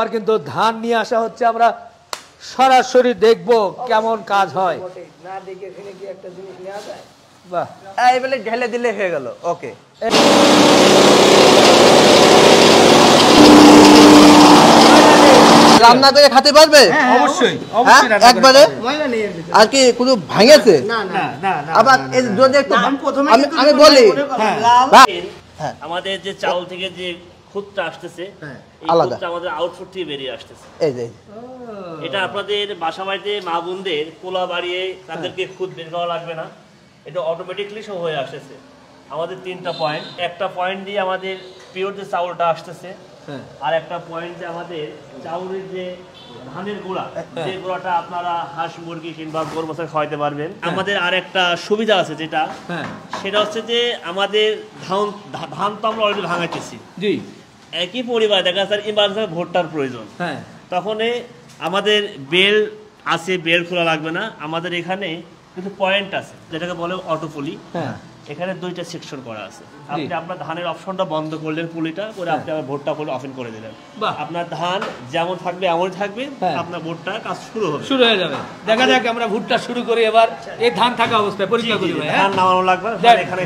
আর কিন্তু ধান নিয়ে আসা হচ্ছে, আমরা সরাসরি দেখব কেমন কাজ হয়। না দেখে এখানে কি একটা জিনিস নেওয়া যায়? বাহ, এই বলে ঢেলে দিলে হয়ে গেল। ওকে, রান্না করে খেতে পারবে? অবশ্যই একবারে। ময়লা নেই এর ভিতরে। আর কি কোনো ভাঙেছে? না না না না। আবার এই যদি একটু প্রথমে আমি বলি আমাদের যে চাউল থেকে যে খুদটা আসতেছে এই আলাদা। খুদটা আমাদের আউটপুট থেকে বেরিয়ে আসতেছে। এই যে এটা আপনাদের বাসা বাড়িতে মা বোনদের পোলা বাড়িয়ে তাদেরকে খুদ বের করা লাগবে না, এটা অটোমেটিকলি সব হয়ে আসতেছে। আমাদের তিনটা পয়েন্ট, একটা পয়েন্ট দিয়ে আমাদের পিওর যে চাউলটা আসতেছে, আর একটা পয়েন্ট যে আমাদের চাউলের যে ধানের গুঁড়া, যে গুঁড়াটা আপনারা হাঁস মুরগি কিংবা গরু বাছুর খাওয়াইতে পারবেন। আমাদের আর একটা সুবিধা আছে যেটা, সেটা হচ্ছে যে আমাদের ধান তো আমরা অলরেডি ভাঙাইতেছি, জি, একই পরিবার দেখা যাচ্ছে ইমার্জেন্সি ভোটটার প্রয়োজন, তখন আমাদের বেল আছে, বেল খোলা লাগবে না। আমাদের এখানে কিন্তু পয়েন্ট আছে যেটাকে বলে অটো পুলি, এখানে দুইটা সেকশন করা আছে। আপনি আপনার ধানের অপশনটা বন্ধ করলেন, পুলিটা করে আপনি আবার ভোটটা করে অফ করে দিলেন, আপনার ধান যেমন থাকবে এমনই থাকবে, আপনার ভোটটা কাজ শুরু হয়ে যাবে। দেখা যাক আমরা ভুট্টা শুরু করি এবার। এই ধান থাকা অবস্থায় পরীক্ষা করি, ধান নামানো লাগবে না, এখানে